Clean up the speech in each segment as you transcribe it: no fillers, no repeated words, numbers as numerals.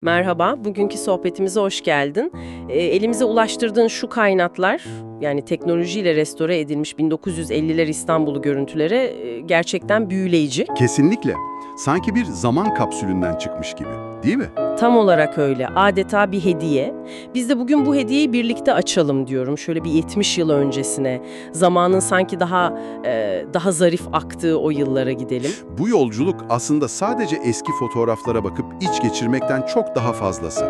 Merhaba, bugünkü sohbetimize hoş geldin. Elimize ulaştırdığın şu kaynaklar, yani teknolojiyle restore edilmiş 1950'ler İstanbul'u görüntülere gerçekten büyüleyici. Kesinlikle. Sanki bir zaman kapsülünden çıkmış gibi, değil mi? Tam olarak öyle, adeta bir hediye. Biz de bugün bu hediyeyi birlikte açalım diyorum. Şöyle bir 70 yıl öncesine, zamanın sanki daha zarif aktığı o yıllara gidelim. Bu yolculuk aslında sadece eski fotoğraflara bakıp iç geçirmekten çok daha fazlası.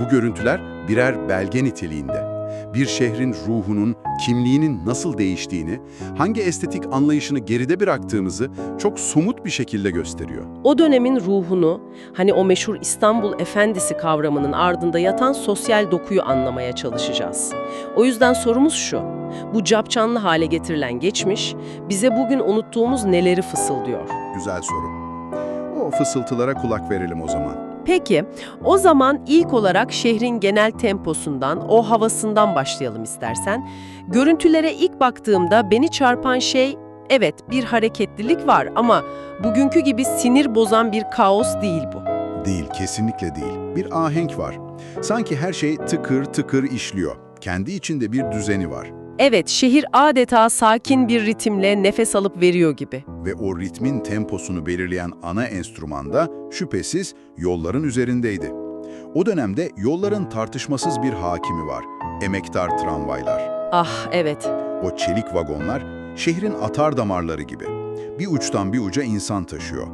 Bu görüntüler birer belge niteliğinde. Bir şehrin ruhunun, kimliğinin nasıl değiştiğini, hangi estetik anlayışını geride bıraktığımızı çok somut bir şekilde gösteriyor. O dönemin ruhunu, hani o meşhur İstanbul Efendisi kavramının ardında yatan sosyal dokuyu anlamaya çalışacağız. O yüzden sorumuz şu: bu capcanlı hale getirilen geçmiş, bize bugün unuttuğumuz neleri fısıldıyor? Güzel soru. O fısıltılara kulak verelim o zaman. Peki, o zaman ilk olarak şehrin genel temposundan, o havasından başlayalım istersen. Görüntülere ilk baktığımda beni çarpan şey, evet bir hareketlilik var ama bugünkü gibi sinir bozan bir kaos değil bu. Değil, kesinlikle değil. Bir ahenk var. Sanki her şey tıkır tıkır işliyor. Kendi içinde bir düzeni var. Evet, şehir adeta sakin bir ritimle nefes alıp veriyor gibi. Ve o ritmin temposunu belirleyen ana enstrüman da şüphesiz yolların üzerindeydi. O dönemde yolların tartışmasız bir hakimi var. Emektar tramvaylar. Ah, evet. O çelik vagonlar şehrin atar damarları gibi. Bir uçtan bir uca insan taşıyor.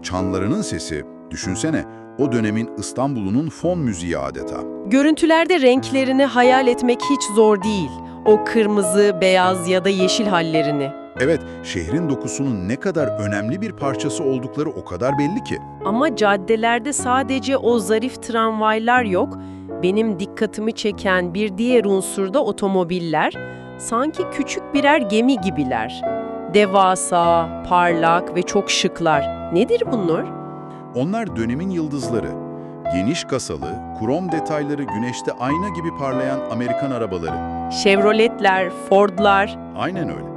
Çanlarının sesi, düşünsene, o dönemin İstanbul'unun fon müziği adeta. Görüntülerde renklerini hayal etmek hiç zor değil. O kırmızı, beyaz ya da yeşil hallerini. Evet, şehrin dokusunun ne kadar önemli bir parçası oldukları o kadar belli ki. Ama caddelerde sadece o zarif tramvaylar yok. Benim dikkatimi çeken bir diğer unsur da otomobiller. Sanki küçük birer gemi gibiler. Devasa, parlak ve çok şıklar. Nedir bunlar? Onlar dönemin yıldızları. Geniş kasalı, krom detayları güneşte ayna gibi parlayan Amerikan arabaları. Chevrolet'ler, Ford'lar. Aynen öyle.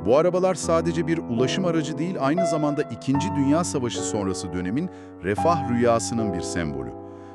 Bu arabalar sadece bir ulaşım aracı değil, aynı zamanda İkinci Dünya Savaşı sonrası dönemin refah rüyasının bir sembolü.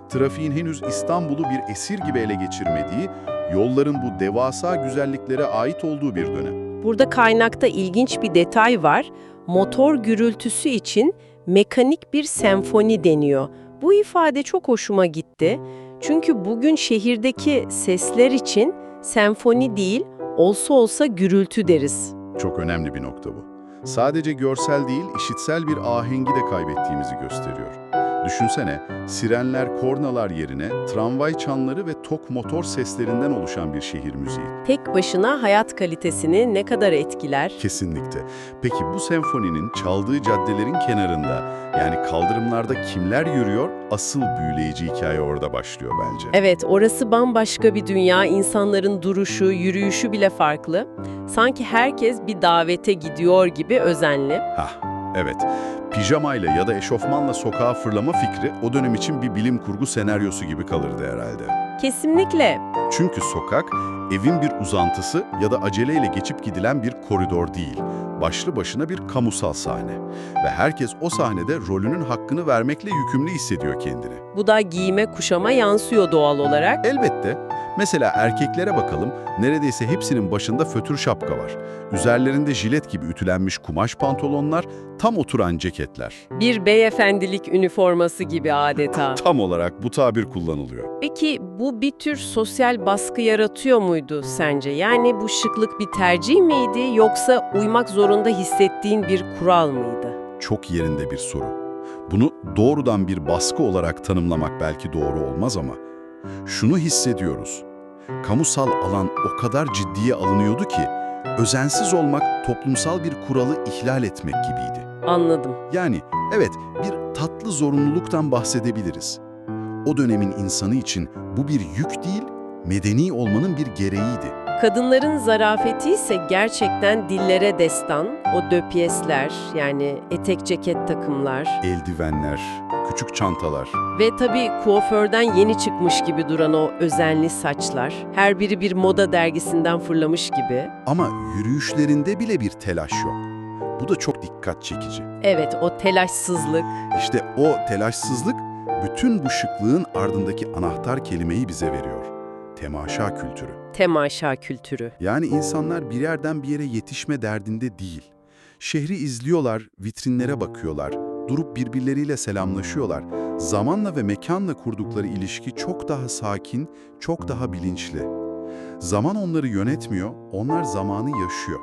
Trafiğin henüz İstanbul'u bir esir gibi ele geçirmediği, yolların bu devasa güzelliklere ait olduğu bir dönem. Burada kaynakta ilginç bir detay var. Motor gürültüsü için mekanik bir senfoni deniyor. Bu ifade çok hoşuma gitti. Çünkü bugün şehirdeki sesler için senfoni değil, olsa olsa gürültü deriz. Çok önemli bir nokta bu. Sadece görsel değil, işitsel bir ahengi de kaybettiğimizi gösteriyor. Düşünsene, sirenler, kornalar yerine tramvay çanları ve tok motor seslerinden oluşan bir şehir müziği. Tek başına hayat kalitesini ne kadar etkiler? Kesinlikle. Peki bu senfoninin çaldığı caddelerin kenarında, yani kaldırımlarda kimler yürüyor? Asıl büyüleyici hikaye orada başlıyor bence. Evet, orası bambaşka bir dünya. İnsanların duruşu, yürüyüşü bile farklı. Sanki herkes bir davete gidiyor gibi özenli. Hah, evet. Pijamayla ya da eşofmanla sokağa fırlama fikri o dönem için bir bilim kurgu senaryosu gibi kalırdı herhalde. Kesinlikle. Çünkü sokak, evin bir uzantısı ya da aceleyle geçip gidilen bir koridor değil. Başlı başına bir kamusal sahne. Ve herkes o sahnede rolünün hakkını vermekle yükümlü hissediyor kendini. Bu da giyime kuşama yansıyor doğal olarak. Elbette. Mesela erkeklere bakalım, neredeyse hepsinin başında fötür şapka var. Üzerlerinde jilet gibi ütülenmiş kumaş pantolonlar, tam oturan ceketler. Bir beyefendilik üniforması gibi adeta. Tam olarak bu tabir kullanılıyor. Peki bu bir tür sosyal baskı yaratıyor muydu sence? Yani bu şıklık bir tercih miydi yoksa uymak zorunda hissettiğin bir kural mıydı? Çok yerinde bir soru. Bunu doğrudan bir baskı olarak tanımlamak belki doğru olmaz ama şunu hissediyoruz. Kamusal alan o kadar ciddiye alınıyordu ki özensiz olmak toplumsal bir kuralı ihlal etmek gibiydi. Anladım. Yani evet, bir tatlı zorunluluktan bahsedebiliriz. O dönemin insanı için bu bir yük değil, medeni olmanın bir gereğiydi. Kadınların zarafeti ise gerçekten dillere destan. O döpiyesler, yani etek ceket takımlar Eldivenler, küçük çantalar. ve tabii kuaförden yeni çıkmış gibi duran o özenli saçlar. Her biri bir moda dergisinden fırlamış gibi. Ama yürüyüşlerinde bile bir telaş yok. Bu da çok dikkat çekici. Evet, o telaşsızlık. İşte o telaşsızlık bütün bu şıklığın ardındaki anahtar kelimeyi bize veriyor. Temaşa kültürü. Temaşa kültürü. Yani insanlar bir yerden bir yere yetişme derdinde değil. Şehri izliyorlar, vitrinlere bakıyorlar, durup birbirleriyle selamlaşıyorlar. Zamanla ve mekanla kurdukları ilişki çok daha sakin, çok daha bilinçli. Zaman onları yönetmiyor, onlar zamanı yaşıyor.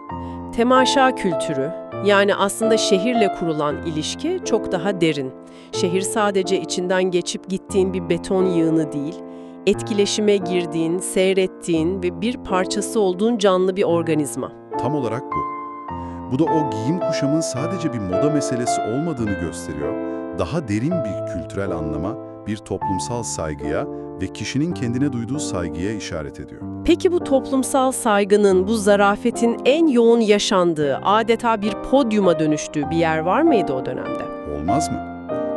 Temaşa kültürü, yani aslında şehirle kurulan ilişki çok daha derin. Şehir sadece içinden geçip gittiğin bir beton yığını değil, etkileşime girdiğin, seyrettiğin ve bir parçası olduğun canlı bir organizma. Tam olarak bu. Bu da o giyim kuşamın sadece bir moda meselesi olmadığını gösteriyor. Daha derin bir kültürel anlama, bir toplumsal saygıya ve kişinin kendine duyduğu saygıya işaret ediyor. Peki bu toplumsal saygının, bu zarafetin en yoğun yaşandığı, adeta bir podyuma dönüştüğü bir yer var mıydı o dönemde? Olmaz mı?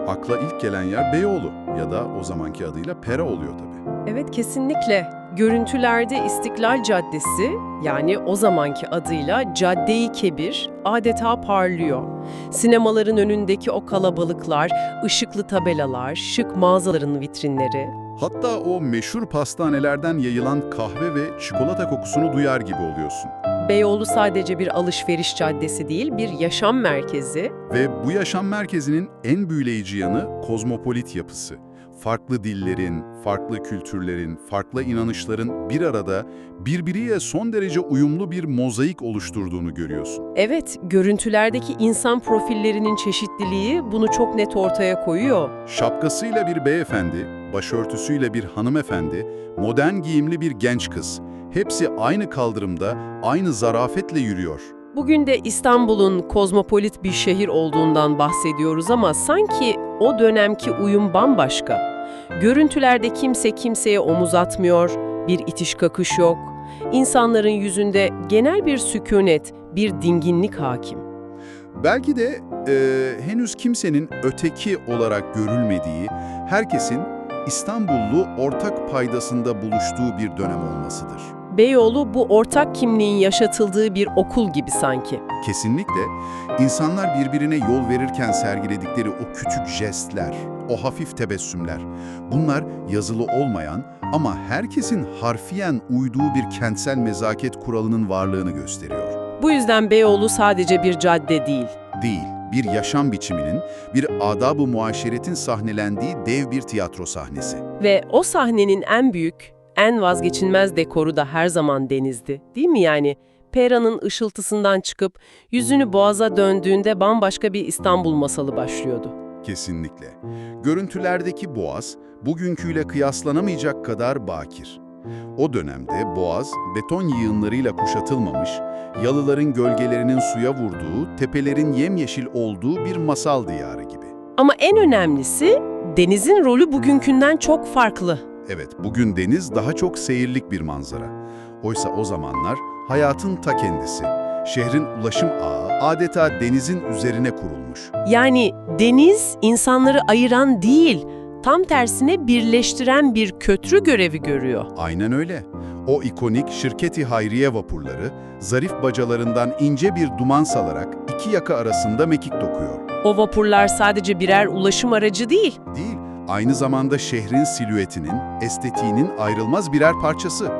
Akla ilk gelen yer Beyoğlu ya da o zamanki adıyla Pera oluyor tabii. Evet, kesinlikle. Görüntülerde İstiklal Caddesi, yani o zamanki adıyla Cadde-i Kebir, adeta parlıyor. Sinemaların önündeki o kalabalıklar, ışıklı tabelalar, şık mağazaların vitrinleri. Hatta o meşhur pastanelerden yayılan kahve ve çikolata kokusunu duyar gibi oluyorsun. Beyoğlu sadece bir alışveriş caddesi değil, bir yaşam merkezi. Ve bu yaşam merkezinin en büyüleyici yanı kozmopolit yapısı. Farklı dillerin, farklı kültürlerin, farklı inanışların bir arada birbiriyle son derece uyumlu bir mozaik oluşturduğunu görüyorsun. Evet, görüntülerdeki insan profillerinin çeşitliliği bunu çok net ortaya koyuyor. Şapkasıyla bir beyefendi, başörtüsüyle bir hanımefendi, modern giyimli bir genç kız. Hepsi aynı kaldırımda, aynı zarafetle yürüyor. Bugün de İstanbul'un kozmopolit bir şehir olduğundan bahsediyoruz ama sanki o dönemki uyum bambaşka. Görüntülerde kimse kimseye omuz atmıyor, bir itiş kakış yok. İnsanların yüzünde genel bir sükunet, bir dinginlik hakim. Belki de henüz kimsenin öteki olarak görülmediği, herkesin İstanbullu ortak paydasında buluştuğu bir dönem olmasıdır. Beyoğlu bu ortak kimliğin yaşatıldığı bir okul gibi sanki. Kesinlikle insanlar birbirine yol verirken sergiledikleri o küçük jestler, o hafif tebessümler, bunlar yazılı olmayan ama herkesin harfiyen uyduğu bir kentsel nezaket kuralının varlığını gösteriyor. Bu yüzden Beyoğlu sadece bir cadde değil. Değil, bir yaşam biçiminin, bir adab-ı muaşeretin sahnelendiği dev bir tiyatro sahnesi. Ve o sahnenin en büyük, en vazgeçilmez dekoru da her zaman denizdi, değil mi yani? Pera'nın ışıltısından çıkıp yüzünü boğaza döndüğünde bambaşka bir İstanbul masalı başlıyordu. Kesinlikle. Görüntülerdeki Boğaz, bugünküyle kıyaslanamayacak kadar bakir. O dönemde Boğaz, beton yığınlarıyla kuşatılmamış, yalıların gölgelerinin suya vurduğu, tepelerin yemyeşil olduğu bir masal diyarı gibi. Ama en önemlisi, denizin rolü bugünkünden çok farklı. Evet, bugün deniz daha çok seyirlik bir manzara. Oysa o zamanlar hayatın ta kendisi. Şehrin ulaşım ağı adeta denizin üzerine kurulmuş. Yani deniz insanları ayıran değil, tam tersine birleştiren bir köprü görevi görüyor. Aynen öyle. O ikonik Şirket-i Hayriye vapurları, zarif bacalarından ince bir duman salarak iki yaka arasında mekik dokuyor. O vapurlar sadece birer ulaşım aracı değil. Değil, aynı zamanda şehrin silüetinin, estetiğinin ayrılmaz birer parçası.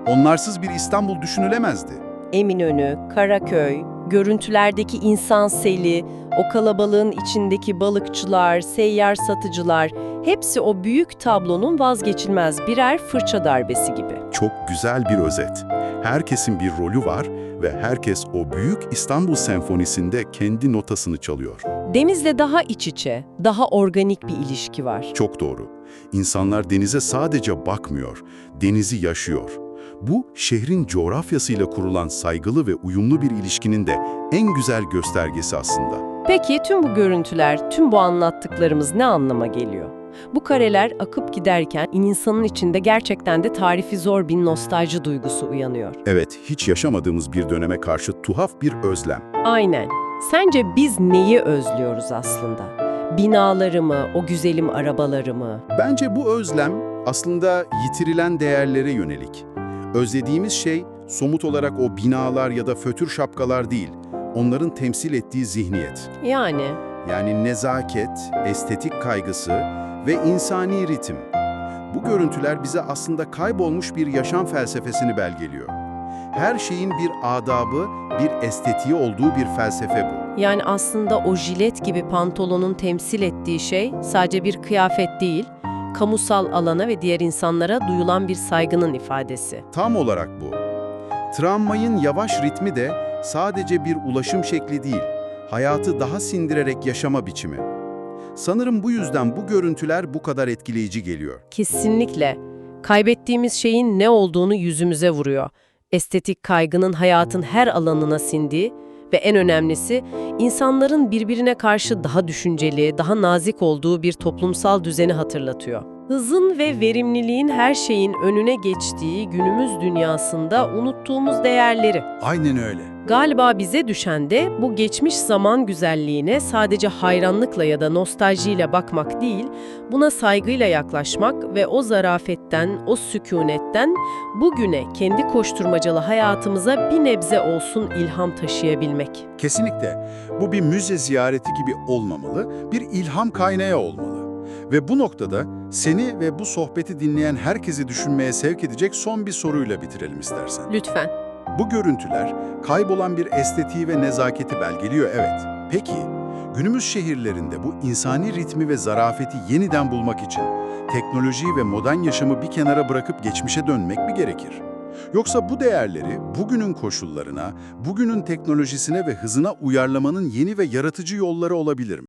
Onlarsız bir İstanbul düşünülemezdi. Eminönü, Karaköy, görüntülerdeki insan seli, o kalabalığın içindeki balıkçılar, seyyar satıcılar, hepsi o büyük tablonun vazgeçilmez birer fırça darbesi gibi. Çok güzel bir özet. Herkesin bir rolü var ve herkes o büyük İstanbul senfonisinde kendi notasını çalıyor. Denizle daha iç içe, daha organik bir ilişki var. Çok doğru. İnsanlar denize sadece bakmıyor, denizi yaşıyor. Bu, şehrin coğrafyasıyla kurulan saygılı ve uyumlu bir ilişkinin de en güzel göstergesi aslında. Peki tüm bu görüntüler, tüm bu anlattıklarımız ne anlama geliyor? Bu kareler akıp giderken insanın içinde gerçekten de tarifi zor bir nostalji duygusu uyanıyor. Evet, hiç yaşamadığımız bir döneme karşı tuhaf bir özlem. Aynen. Sence biz neyi özlüyoruz aslında? Binaları mı, o güzelim arabaları mı? Bence bu özlem aslında yitirilen değerlere yönelik. Özlediğimiz şey somut olarak o binalar ya da fötür şapkalar değil, onların temsil ettiği zihniyet. Yani Yani nezaket, estetik kaygısı ve insani ritim. Bu görüntüler bize aslında kaybolmuş bir yaşam felsefesini belgeliyor. Her şeyin bir adabı, bir estetiği olduğu bir felsefe bu. Yani aslında o jilet gibi pantolonun temsil ettiği şey sadece bir kıyafet değil, kamusal alana ve diğer insanlara duyulan bir saygının ifadesi. Tam olarak bu. Tramvayın yavaş ritmi de sadece bir ulaşım şekli değil, hayatı daha sindirerek yaşama biçimi. Sanırım bu yüzden bu görüntüler bu kadar etkileyici geliyor. Kesinlikle. Kaybettiğimiz şeyin ne olduğunu yüzümüze vuruyor. Estetik kaygının hayatın her alanına sindiği ve en önemlisi insanların birbirine karşı daha düşünceli, daha nazik olduğu bir toplumsal düzeni hatırlatıyor. Hızın ve verimliliğin her şeyin önüne geçtiği günümüz dünyasında unuttuğumuz değerleri. Aynen öyle. Galiba bize düşen de bu geçmiş zaman güzelliğine sadece hayranlıkla ya da nostaljiyle bakmak değil, buna saygıyla yaklaşmak ve o zarafetten, o sükunetten bugüne kendi koşturmacalı hayatımıza bir nebze olsun ilham taşıyabilmek. Kesinlikle. Bu bir müze ziyareti gibi olmamalı, bir ilham kaynağı olmalı. Ve bu noktada seni ve bu sohbeti dinleyen herkesi düşünmeye sevk edecek son bir soruyla bitirelim istersen. Lütfen. Bu görüntüler kaybolan bir estetiği ve nezaketi belgeliyor, evet. Peki, günümüz şehirlerinde bu insani ritmi ve zarafeti yeniden bulmak için teknolojiyi ve modern yaşamı bir kenara bırakıp geçmişe dönmek mi gerekir? Yoksa bu değerleri bugünün koşullarına, bugünün teknolojisine ve hızına uyarlamanın yeni ve yaratıcı yolları olabilir mi?